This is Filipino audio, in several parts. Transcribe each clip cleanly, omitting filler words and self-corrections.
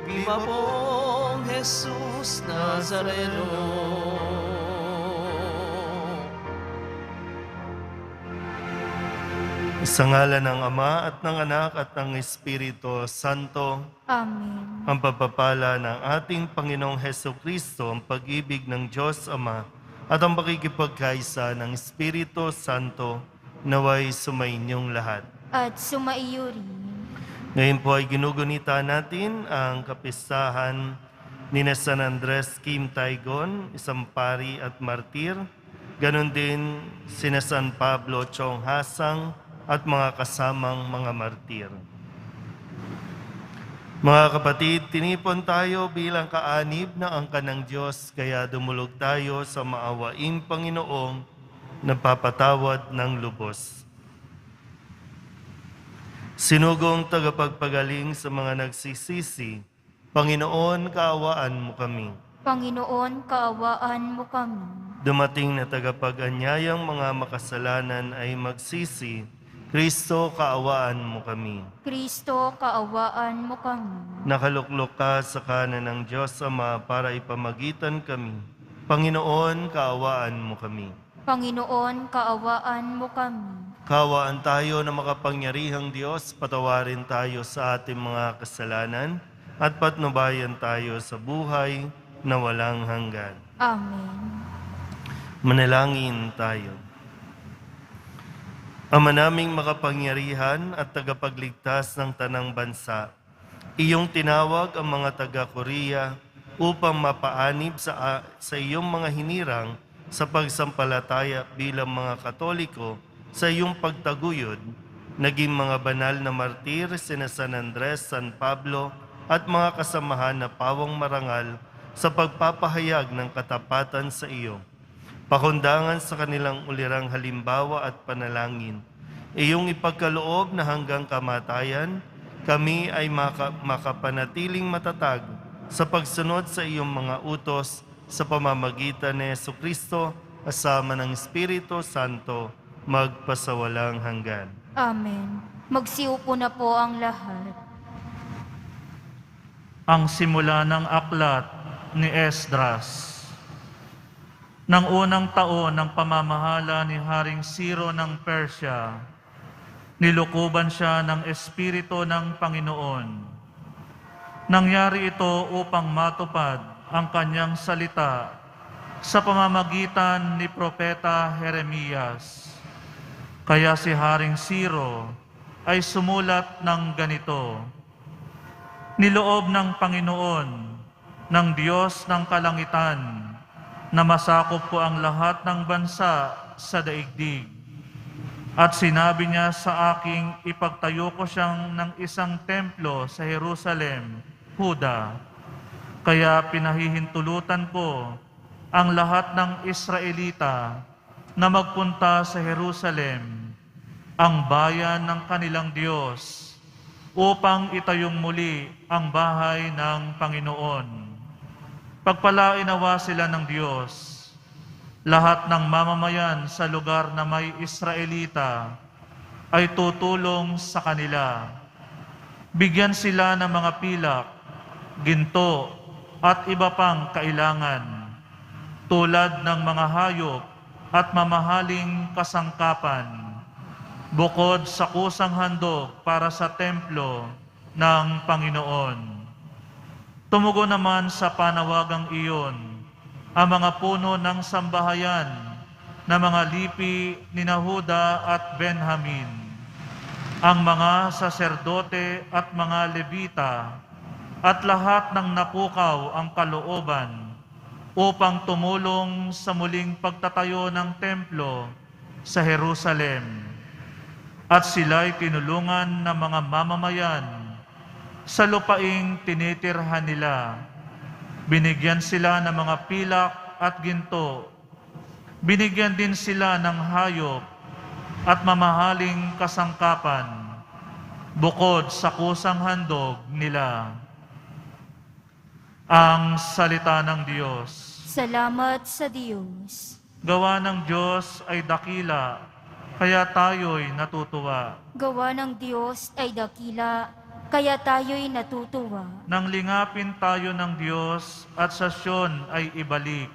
Viva pong Jesus Nazareno. Sa ngalan ng Ama at ng Anak at ng Espiritu Santo, Amen. ang pagpapala ng ating Panginoong Hesukristo, ang pag-ibig ng Diyos Ama, at ang pakikipagkaisa ng Espiritu Santo, naway sumainyong lahat. At sumaiyo rin. Ngayon po ay ginugunita natin ang kapistahan ni San Andres Kim Taygon, isang pari at martir. Ganon din sina San Pablo Chong Hasang at mga kasamang mga martir. Mga kapatid, tinipon tayo bilang kaanib na angkan ng Diyos, kaya dumulog tayo sa maawaing Panginoong nagpapatawad ng lubos. Sinugong tagapagpagaling sa mga nagsisisi, Panginoon, kaawaan mo kami. Panginoon, kaawaan mo kami. Dumating na tagapag-anyayang mga makasalanan ay magsisi, Kristo, kaawaan mo kami. Kristo, kaawaan mo kami. Nakaluklok ka sa kanan ng Diyos Ama para ipamagitan kami. Panginoon, kaawaan mo kami. Panginoon, kaawaan mo kami. Kaawaan tayo na makapangyarihang Diyos, patawarin tayo sa ating mga kasalanan at patnubayan tayo sa buhay na walang hanggan. Amen. Manalangin tayo. Ama naming makapangyarihan at tagapagligtas ng tanang bansa, iyong tinawag ang mga taga-Korea upang mapaanib sa iyong mga hinirang sa pagsampalataya bilang mga Katoliko sa iyong pagtaguyod, naging mga banal na martir sina San Andres, San Pablo at mga kasamahan na pawang marangal sa pagpapahayag ng katapatan sa iyo. Pakundangan sa kanilang ulirang halimbawa at panalangin. Iyong ipagkaloob na hanggang kamatayan, kami ay makapanatiling matatag sa pagsunod sa iyong mga utos sa pamamagitan ni Jesucristo, kasama ng Espiritu Santo, magpasawalang hanggan. Amen. Magsiupo na po ang lahat. Ang simula ng aklat ni Esdras. Nang unang taon ng pamamahala ni Haring Ciro ng Persya, nilukuban siya ng Espiritu ng Panginoon. Nangyari ito upang matupad ang kanyang salita sa pamamagitan ni Propeta Jeremias. Kaya si Haring Ciro ay sumulat ng ganito: Niloob ng Panginoon, ng Diyos ng kalangitan, na masakop ko ang lahat ng bansa sa daigdig. At sinabi niya sa aking ipagtayo ko siyang ng isang templo sa Jerusalem, Huda. Kaya pinahihintulutan ko ang lahat ng Israelita na magpunta sa Jerusalem, ang bayan ng kanilang Diyos, upang itayong muli ang bahay ng Panginoon. Pagpalain nawa sila ng Diyos. Lahat ng mamamayan sa lugar na may Israelita ay tutulong sa kanila. Bigyan sila ng mga pilak, ginto, at iba pang kailangan, tulad ng mga hayop at mamahaling kasangkapan, bukod sa kusang handog para sa templo ng Panginoon. Tumugon naman sa panawagang iyon ang mga puno ng sambahayan na mga lipi ni Huda at Benjamin, ang mga saserdote at mga Levita, at lahat ng napukaw ang kalooban upang tumulong sa muling pagtatayo ng templo sa Jerusalem. At sila'y tinulungan ng mga mamamayan sa lupaing tinitirhan nila. Binigyan sila ng mga pilak at ginto. Binigyan din sila ng hayop at mamahaling kasangkapan, bukod sa kusang handog nila. Ang salita ng Diyos. Salamat sa Diyos. Gawa ng Diyos ay dakila, kaya tayo'y natutuwa. Gawa ng Diyos ay dakila, kaya tayo'y natutuwa. Nang lingapin tayo ng Diyos at sa Siyon ay ibalik.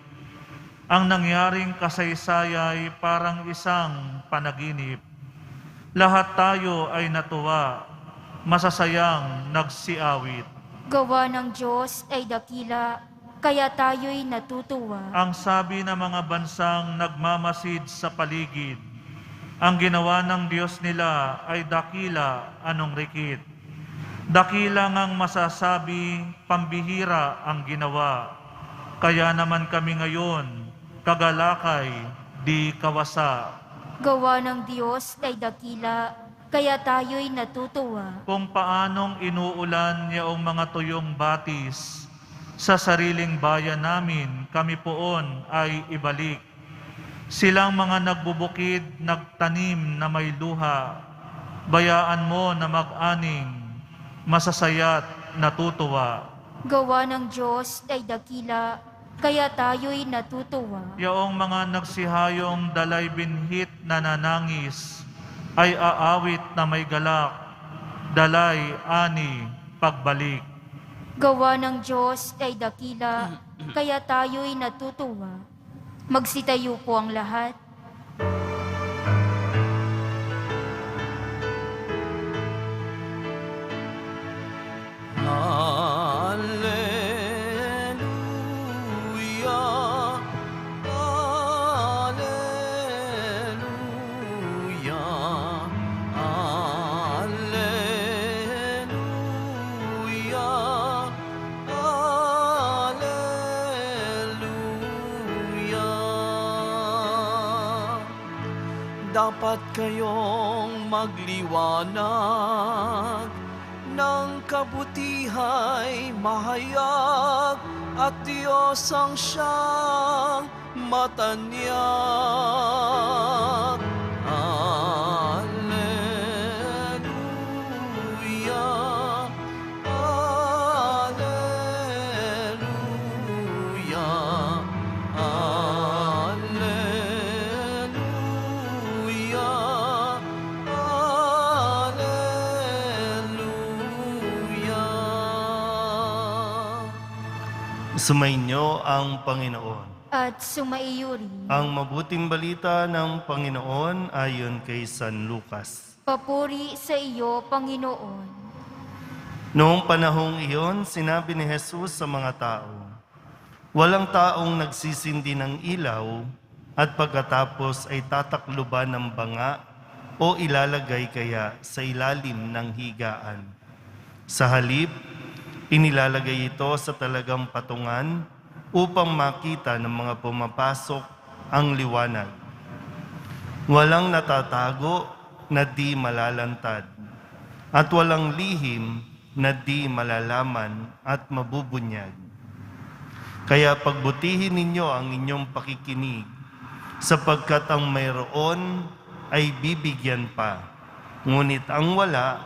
Ang nangyaring kasaysayay parang isang panaginip. Lahat tayo ay natuwa, masasayang nagsiawit. Gawa ng Diyos ay dakila, kaya tayo'y natutuwa. Ang sabi ng mga bansang nagmamasid sa paligid, ang ginawa ng Diyos nila ay dakila, anong rikit. Dakila ngang masasabi, pambihira ang ginawa. Kaya naman kami ngayon, kagalakay, di kawasa. Gawa ng Diyos ay dakila, kaya tayo'y natutuwa. Kung paanong inuulan yaong mga tuyong batis, sa sariling bayan namin kami poon ay ibalik. Silang mga nagbubukid, nagtanim na may luha, bayaan mo na mag-aning, masasaya't natutuwa. Gawa ng Diyos ay dakila, kaya tayo'y natutuwa. Yaong mga nagsihayong dalay binhit na nanangis, ay aawit na may galak, dalay, ani, pagbalik. Gawa ng Diyos ay dakila, kaya tayo'y natutuwa. Magsitayo po ang lahat. Hallelujah, Hallelujah, Hallelujah, Hallelujah. Dapat kayong magliwanag ng kabutihay mahayag at Diyos ang siyang matanyag. Alleluia, Alleluia, Alleluia, Alleluia. Sumainyo ang Panginoon. At sumaiyo rin. Ang mabuting balita ng Panginoon ayon kay San Lucas. Papuri sa iyo, Panginoon. Noong panahong iyon, sinabi ni Jesus sa mga tao, walang taong nagsisindi ng ilaw at pagkatapos ay tatakluban ng banga o ilalagay kaya sa ilalim ng higaan. Sa halip, inilalagay ito sa talagang patungan upang makita ng mga pumapasok ang liwanag. Walang natatago na di malalantad, at walang lihim na di malalaman at mabubunyag. Kaya pagbutihin ninyo ang inyong pakikinig, sapagkat ang mayroon ay bibigyan pa, ngunit ang wala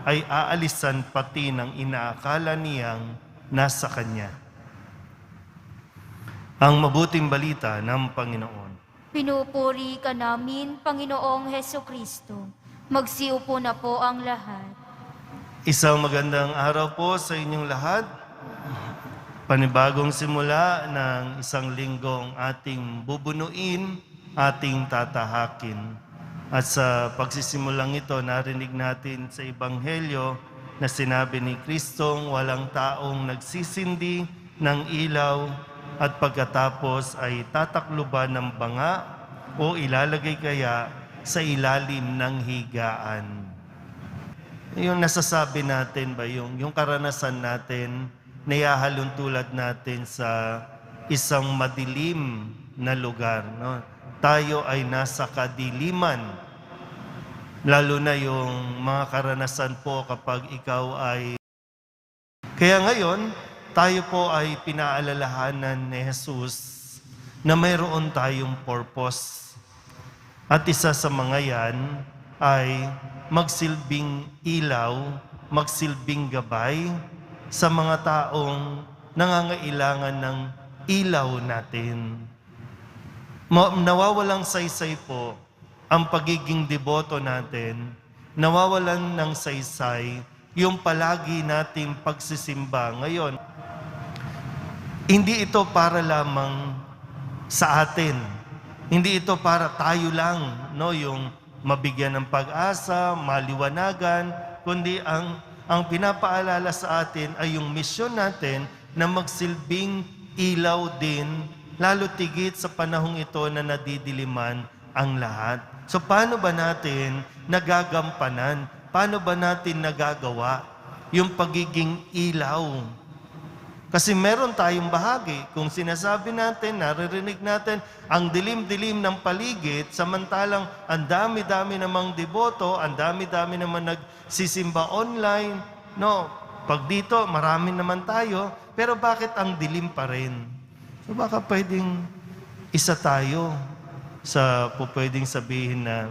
ay aalisan pati ng inaakala niyang nasa kanya. Ang mabuting balita ng Panginoon. Pinupuri ka namin, Panginoong Heso Kristo. Magsiupo na po ang lahat. Isang magandang araw po sa inyong lahat. Panibagong simula ng isang linggong ating bubunuin, ating tatahakin. At sa pagsisimulang ito, narinig natin sa Ebanghelyo na sinabi ni Kristong walang taong nagsisindi ng ilaw at pagkatapos ay tatakluban ng banga o ilalagay kaya sa ilalim ng higaan. Yung nasasabi natin ba, yung karanasan natin, nayahalintulad natin sa isang madilim na lugar. No? Tayo ay nasa kadiliman. Lalo na yung mga karanasan po kapag ikaw ay... Kaya ngayon, tayo po ay pinaalalahanan ni Jesus na mayroon tayong purpose. At isa sa mga yan ay magsilbing ilaw, magsilbing gabay sa mga taong nangangailangan ng ilaw natin. Nawawalang saysay po ang pagiging deboto natin, nawawalan ng saysay yung palagi nating pagsisimba. Ngayon, hindi ito para lamang sa atin. Hindi ito para tayo lang, no, yung mabigyan ng pag-asa, maliwanagan, kundi ang pinapaalala sa atin ay yung misyon natin na magsilbing ilaw din, lalo tigit sa panahong ito na nadidiliman ang lahat. So paano ba natin nagagampanan? Paano ba natin nagagawa yung pagiging ilaw? Kasi meron tayong bahagi. Kung sinasabi natin, naririnig natin, ang dilim-dilim ng paligid, samantalang ang dami-dami namang deboto, ang dami-dami naman nagsisimba online. No, pag dito, marami naman tayo, pero bakit ang dilim pa rin? So baka pwedeng isa tayo sa pwedeng sabihin na,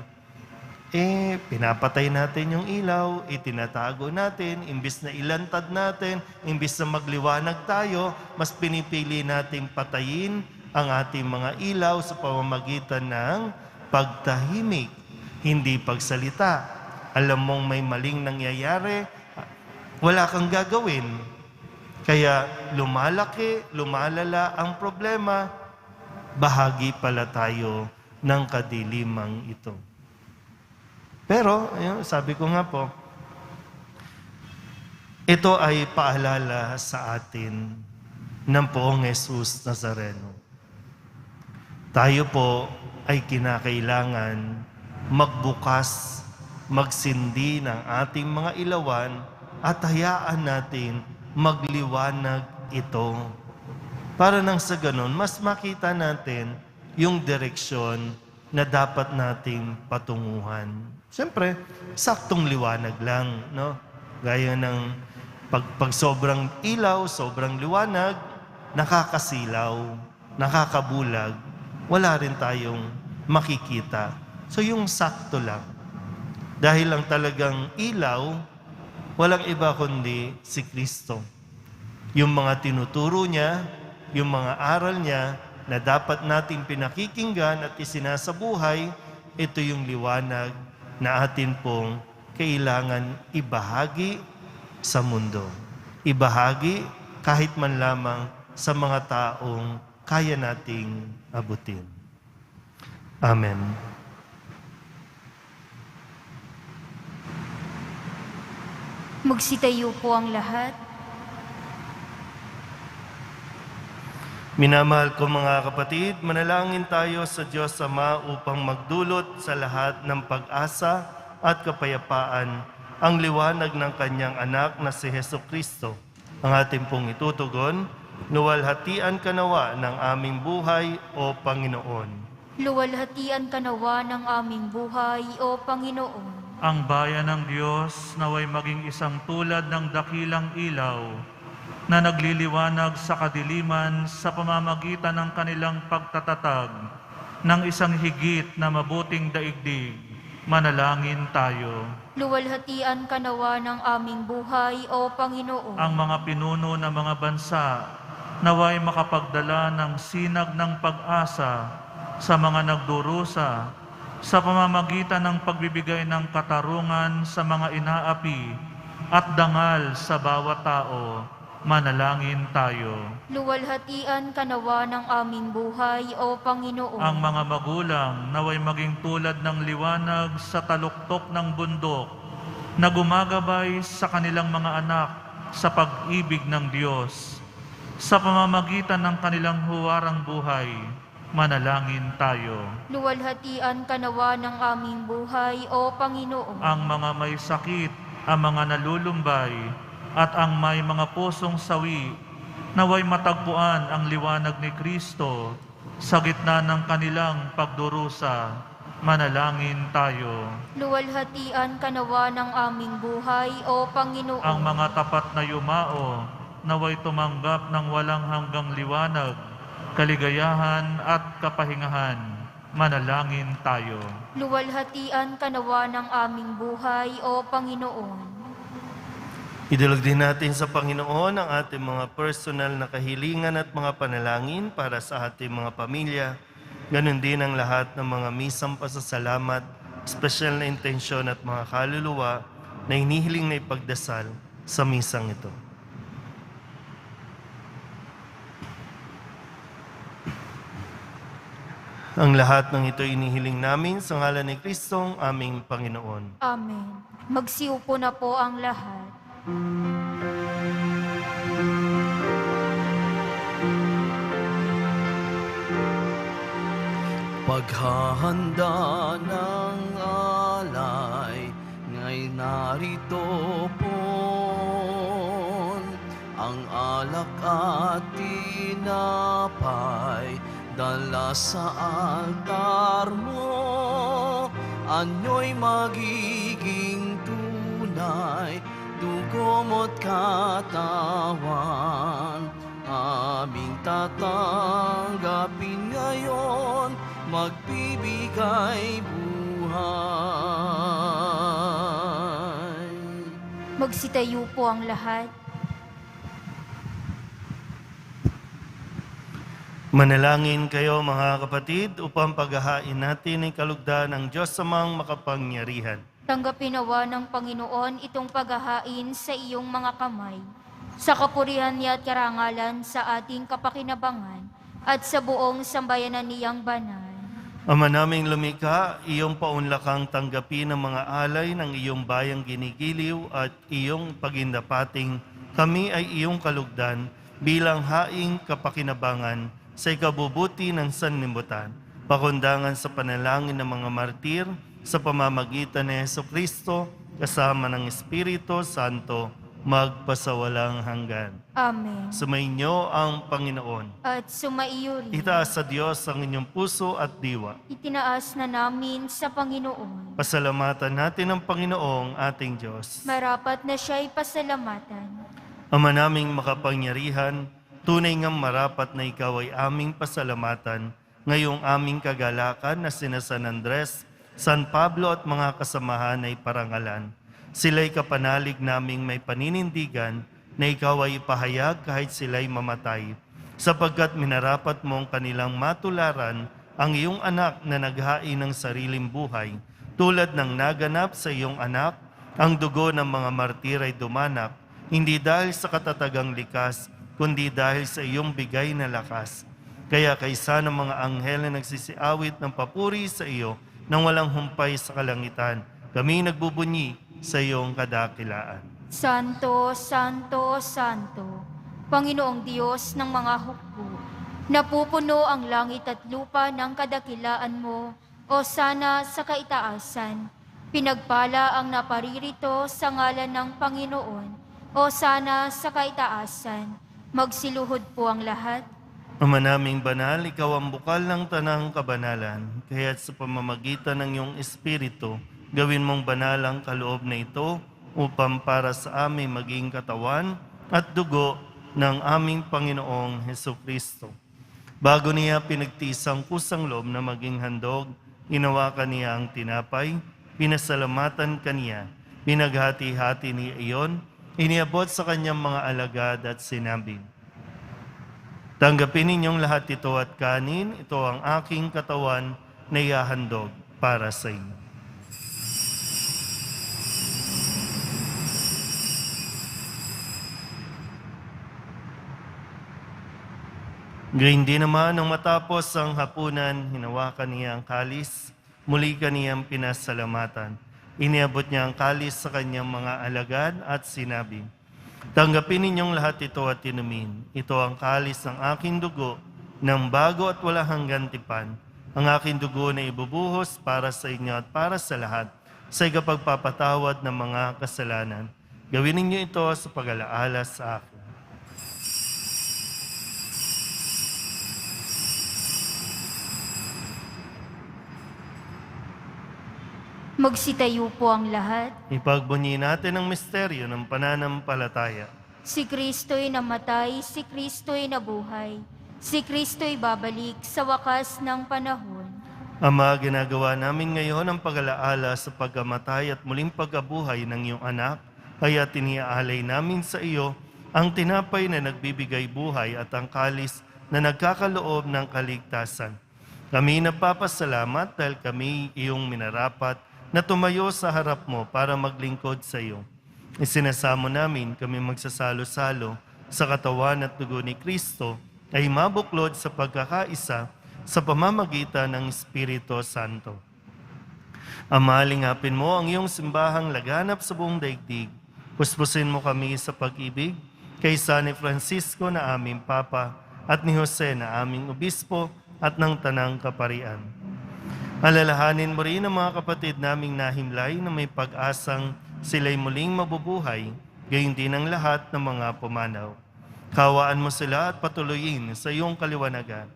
pinapatay natin yung ilaw, itinatago natin, imbis na ilantad natin, imbis na magliwanag tayo, mas pinipili nating patayin ang ating mga ilaw sa pamamagitan ng pagtahimik, hindi pagsalita. Alam mong may maling nangyayari, wala kang gagawin. Kaya lumalaki, lumalala ang problema, bahagi pala tayo ng kadilimang ito. Pero, sabi ko nga po, ito ay paalala sa atin ng Poong Jesus Nazareno. Tayo po ay kinakailangan magbukas, magsindi ng ating mga ilawan at hayaan natin magliwanag ito. Para nang sa ganun, mas makita natin yung direksyon na dapat nating patunguhan. Siyempre, saktong liwanag lang, no? Gaya ng pag sobrang ilaw, sobrang liwanag, nakakasilaw, nakakabulag, wala rin tayong makikita. So yung sakto lang. Dahil lang talagang ilaw, walang iba kundi si Kristo. Yung mga tinuturo niya, yung mga aral niya, na dapat nating pinakikinggan at isinasabuhay, ito yung liwanag na atin pong kailangan ibahagi sa mundo. Ibahagi kahit man lamang sa mga taong kaya nating abutin. Amen. Magsitayo po ang lahat. Minamahal ko mga kapatid, manalangin tayo sa Diyos Ama upang magdulot sa lahat ng pag-asa at kapayapaan ang liwanag ng Kanyang anak na si Jesucristo. Ang ating pong itutugon, luwalhatian ka nawa ng aming buhay, O Panginoon. Luwalhatian ka nawa ng aming buhay, O Panginoon. Ang bayan ng Diyos naway maging isang tulad ng dakilang ilaw na nagliliwanag sa kadiliman sa pamamagitan ng kanilang pagtatatag ng isang higit na mabuting daigdig. Manalangin tayo. Luwalhatian ka nawa ng aming buhay, O Panginoon. Ang mga pinuno ng mga bansa naway makapagdala ng sinag ng pag-asa sa mga nagdurusa sa pamamagitan ng pagbibigay ng katarungan sa mga inaapi at dangal sa bawat tao. Manalangin tayo. Luwalhatian ka nawa ng aming buhay, O Panginoon. Ang mga magulang naway maging tulad ng liwanag sa taluktok ng bundok na gumagabay sa kanilang mga anak sa pag-ibig ng Diyos. Sa pamamagitan ng kanilang huwarang buhay, manalangin tayo. Luwalhatian ka nawa ng aming buhay, O Panginoon. Ang mga may sakit, ang mga nalulumbay, at ang may mga pusong sawi, naway matagpuan ang liwanag ni Kristo sa gitna ng kanilang pagdurusa. Manalangin tayo. Luwalhatian ka nawa ng aming buhay, O Panginoon. Ang mga tapat na yumao, naway tumanggap ng walang hanggang liwanag, kaligayahan at kapahingahan. Manalangin tayo. Luwalhatian ka nawa ng aming buhay, O Panginoon. Idulog din natin sa Panginoon ang ating mga personal na kahilingan at mga panalangin para sa ating mga pamilya. Ganon din ang lahat ng mga misang pasasalamat, espesyal na intensyon at mga kaluluwa na hinihiling na ipagdasal sa misang ito. Ang lahat ng ito inihiling namin sa ngalan ni Kristong aming Panginoon. Amen. Magsiupo na po ang lahat. Paghahanda ng alay, nga'y narito po ang alak at tinapay, dala sa altar mo. Anyo'y magiging tunay, dugo mo't katawan, aming tatanggapin ngayon, magbibigay buhay. Magsitayo po ang lahat. Manalangin kayo mga kapatid upang paghahain natin ay kalugdan ng Diyos Amang makapangyarihan. Tanggapin nawa ng Panginoon itong paghahain sa iyong mga kamay, sa kapurihan niya at karangalan sa ating kapakinabangan at sa buong sambayanan niyang banal. Ama naming lumikha, iyong paunlakang tanggapin ang mga alay ng iyong bayang ginigiliw at iyong pagindapating kami ay iyong kalugdan bilang haing kapakinabangan sa ikabubuti ng sanlibutan, pakundangan sa panalangin ng mga martir sa pamamagitan ni Jesucristo kasama ng Espiritu Santo magpasawalang hanggan. Amen. Sumainyo ang Panginoon. At sumaiyo rin. Itaas sa Diyos ang inyong puso at diwa. Itinaas na namin sa Panginoon. Pasalamatan natin ang Panginoong ating Diyos. Marapat na siya'y pasalamatan. Ama naming makapangyarihan, tunay ngang marapat na ikaw ay aming pasalamatan ngayong aming kagalakan na sina San Andres, San Pablo at mga kasamahan ay parangalan. Sila'y kapanalig naming may paninindigan na ikaw ay ipahayag kahit sila'y mamatay, sapagkat minarapat mong kanilang matularan ang iyong anak na naghain ng sariling buhay, tulad ng naganap sa iyong anak, ang dugo ng mga martir ay dumanak, hindi dahil sa katatagang likas, kundi dahil sa iyong bigay na lakas. Kaya kaysa ng mga anghel na nagsisiawit ng papuri sa iyo nang walang humpay sa kalangitan, kami nagbubunyi sa iyong kadakilaan. Santo, Santo, Santo, Panginoong Diyos ng mga hukbo, napupuno ang langit at lupa ng kadakilaan mo, o sana sa kaitaasan. Pinagpala ang naparirito sa ngalan ng Panginoon, o sana sa kaitaasan. Magsiluhod po ang lahat. Ama naming banal, ikaw ang bukal ng tanang kabanalan, kaya't sa pamamagitan ng iyong Espiritu, gawin mong banal ang kaloob na ito upang para sa amin maging katawan at dugo ng aming Panginoong Hesukristo. Bago niya pinagtisang kusang loob na maging handog, hinawakan niya ang tinapay, pinasalamatan kaniya, pinaghati-hati niya iyon, iniabot sa kanyang mga alagad at sinabi, "Tanggapin ninyong lahat ito at kanin, ito ang aking katawan na ihahandog para sa inyo." Gayun din naman nang matapos ang hapunan, hinawakan niya ang kalis, muli kaniyang pinasalamatan. Iniabot niya ang kalis sa kanyang mga alagad at sinabi, "Tanggapin ninyong lahat ito at inumin. Ito ang kalis ng aking dugo, ng bago at walang hanggang tipan. Ang aking dugo na ibubuhos para sa inyo at para sa lahat, sa ikapagpapatawad ng mga kasalanan. Gawin ninyo ito sa pag-alaala sa akin." Magsitayo po ang lahat. Ipagbunyi natin ang misteryo ng pananampalataya. Si Kristo'y namatay, si Kristo'y nabuhay. Si Kristo'y babalik sa wakas ng panahon. Ama, ginagawa namin ngayon ang pag-alaala sa pagkamatay at muling pagkabuhay ng iyong anak, kaya tiniaalay namin sa iyo ang tinapay na nagbibigay buhay at ang kalis na nagkakaloob ng kaligtasan. Kami nagpapasalamat dahil kami iyong minarapat na tumayo sa harap mo para maglingkod sa iyo. Isinasamo namin kami magsasalo-salo sa katawan at dugo ni Kristo ay mabuklod sa pagkakaisa sa pamamagitan ng Espiritu Santo. Ama, lingapin mo ang iyong simbahang laganap sa buong daigdig. Puspusin mo kami sa pag-ibig kaysa ni Francisco na aming Papa at ni Jose na aming Obispo at ng Tanang Kaparian. Alalahanin mo rin ang mga kapatid naming nahimlay na may pag-asang sila'y muling mabubuhay, gayon din ang lahat ng mga pumanaw. Kawaan mo sila at patuloyin sa iyong kaliwanagan.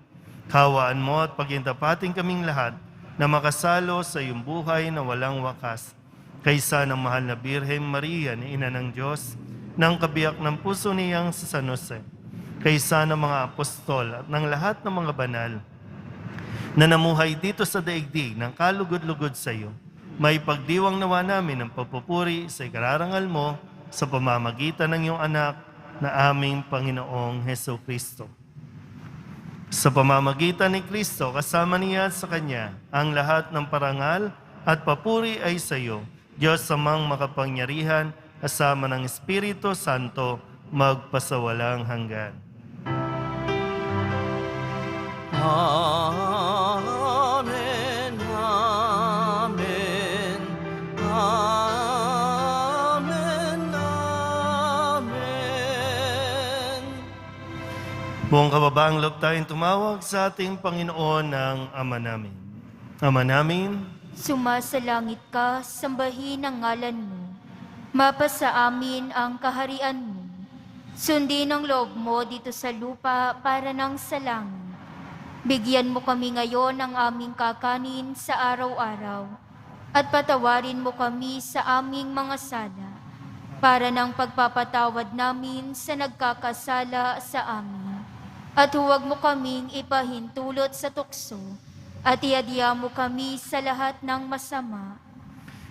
Kawaan mo at pagintapating kaming lahat na makasalo sa iyong buhay na walang wakas. Kaysa ng mahal na Birhen Maria na Ina ng Diyos, ng kabiyak ng puso niyang sa San Jose, kaysa ng mga apostol at ng lahat ng mga banal, na namuhay dito sa daigdig ng kalugod-lugod sa iyo, may pagdiwang nawa namin ng papupuri sa ikararangal mo sa pamamagitan ng iyong anak na aming Panginoong Heso Kristo. Sa pamamagitan ni Kristo, kasama niya at sa Kanya, ang lahat ng parangal at papuri ay sa iyo, Diyos amang makapangyarihan, kasama ng Espiritu Santo, magpasawalang hanggan. Amen, amen, amen, amen. Buong kababaang loob tayong tumawag sa ating Panginoon ng Ama namin. Ama namin, Sumasalangit ka, sambahin ang ngalan mo. Mapasa amin ang kaharian mo. Sundin ang loob mo dito sa lupa para ng sa langit. Bigyan mo kami ngayon ng aming kakanin sa araw-araw. At patawarin mo kami sa aming mga sala, para ng pagpapatawad namin sa nagkakasala sa amin. At huwag mo kaming ipahintulot sa tukso, at iadya mo kami sa lahat ng masama.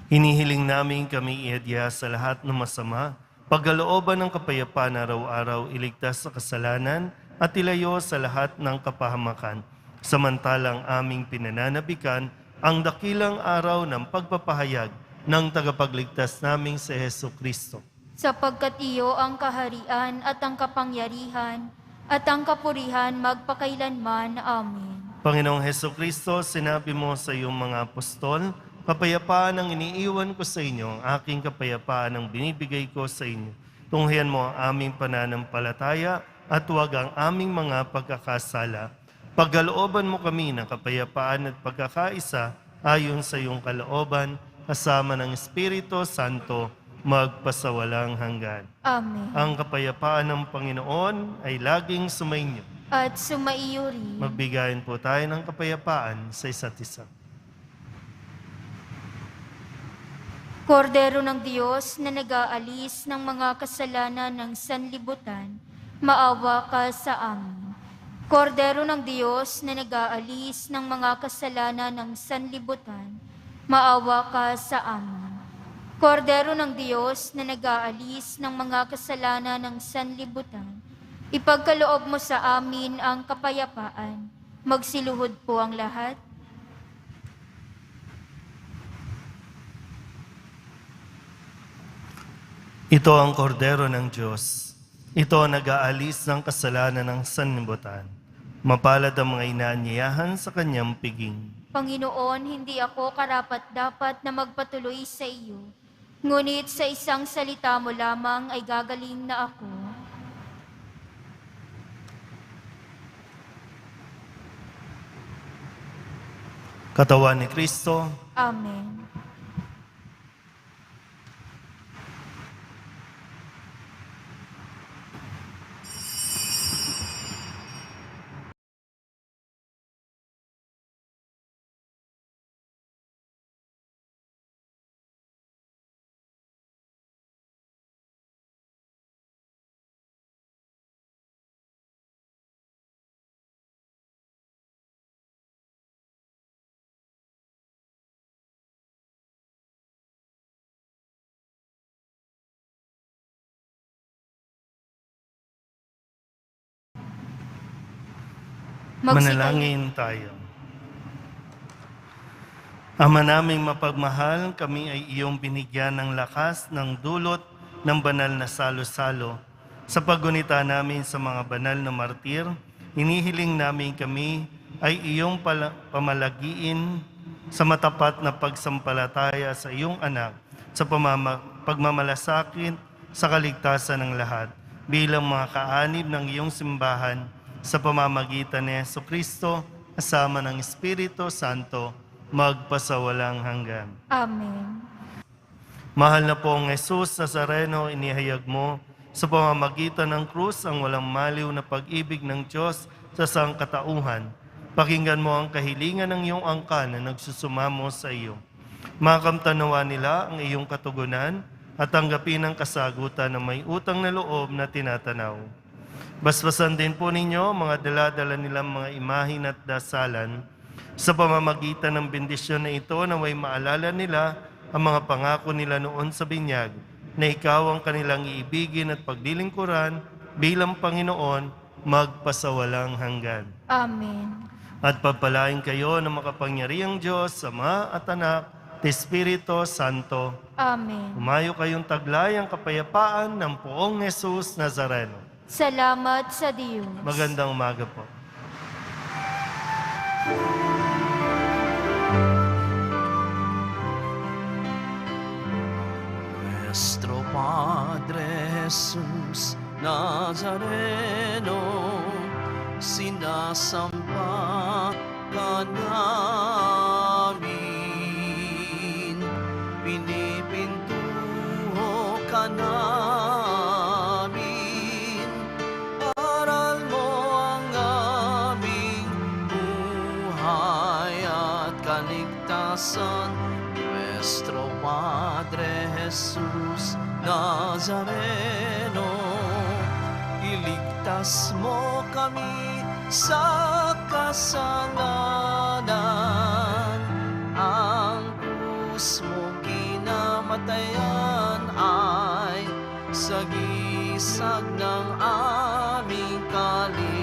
hinihiling namin kami iadya sa lahat ng masama, pagkalooban ng kapayapaan araw-araw, iligtas sa kasalanan, at ilayo sa lahat ng kapahamakan. Samantalang aming pinananabikan ang dakilang araw ng pagpapahayag ng tagapagligtas naming si Heso Kristo. Sapagkat iyo ang kaharian at ang kapangyarihan at ang kapurihan magpakailanman. Amen. Panginoong Heso Kristo, sinabi mo sa iyong mga apostol, kapayapaan ang iniiwan ko sa inyo, ang aking kapayapaan ang binibigay ko sa inyo. Tunghayan mo ang aming pananampalataya at huwag ang aming mga pagkakasala. Pagkalooban mo kami ng kapayapaan at pagkakaisa ayon sa iyong kalooban, kasama ng Espiritu Santo, magpasawalang hanggan. Amen. Ang kapayapaan ng Panginoon ay laging sumainyo. At sumaiyo rin. Magbigayin po tayo ng kapayapaan sa isa't isa. Kordero ng Diyos na nag-aalis ng mga kasalanan ng sanlibutan, maawa ka sa amin. Kordero ng Diyos na nag-aalis ng mga kasalanan ng sanlibutan, maawa ka sa amin. Kordero ng Diyos na nag-aalis ng mga kasalanan ng sanlibutan, ipagkaloob mo sa amin ang kapayapaan. Magsiluhod po ang lahat. Ito ang kordero ng Diyos. Ito ang nag-aalis ng kasalanan ng sanlibutan. Mapalad ang mga inaanyayahan sa kanyang piging. Panginoon, hindi ako karapat-dapat na magpatuloy sa iyo. Ngunit sa isang salita mo lamang ay gagaling na ako. Katawan ni Kristo, Amen. manalangin tayo. Ama naming mapagmahal, kami ay iyong binigyan ng lakas ng dulot ng banal na salo-salo. Sa paggunita namin sa mga banal na martir, hinihiling namin kami ay iyong pamalagiin sa matapat na pagsampalataya sa iyong anak, sa pagmamalasakit sa kaligtasan ng lahat, bilang mga kaanib ng iyong simbahan sa pamamagitan ni Jesucristo, kasama ng Espiritu Santo, magpasawalang hanggan. Amen. Mahal na pong Jesus Nazareno, inihayag mo sa pamamagitan ng krus ang walang maliw na pag-ibig ng Diyos sa sangkatauhan. Pakinggan mo ang kahilingan ng iyong angkan na nagsusumamo sa iyo. Makamtanawa nila ang iyong katugunan at tanggapin ang kasagutan ng may utang na loob na tinatanaw. Basbasan din po ninyo mga dala-dala nilang mga imahin at dasalan. Sa pamamagitan ng bendisyon na ito, naway maalala nila ang mga pangako nila noon sa binyag, na ikaw ang kanilang iibigin at paglilingkuran bilang Panginoon, magpasawalang hanggan. Amen. At pagpalain kayo ng makapangyarihang Diyos, Ama at Anak, at Espiritu Santo. Amen. Umayo kayong taglay ang kapayapaan ng poong Jesus Nazareno. Salamat sa Diyos. Magandang umaga po. Nuestro Padre Jesús Nazareno, sinasamba ka namin, pinipintuho ka namin, aral mo ang aming buhay at kaligtasan. Nuestro Padre Jesús Nazareno, iligtas mo kami sa kasalanan. Ang krus mo kinamatayan ay sagisag ng aming kaligtasan.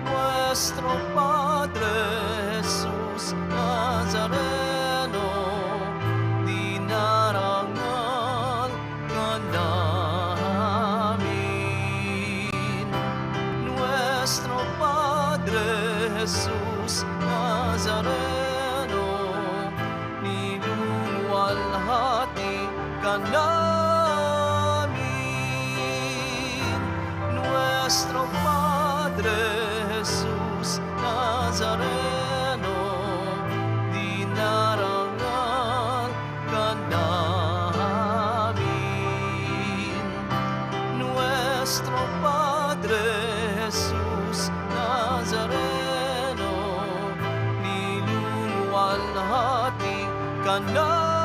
Nuestro Padre Jesus Nazareno, dinarangal ka namin. Nuestro Padre Jesus Nazareno, niluluwalhati ka namin. Nuestro Padre Jesus Nazareno, dinarangal ka namin. Nuestro Padre Jesus Nazareno, niluluwalhati ka namin.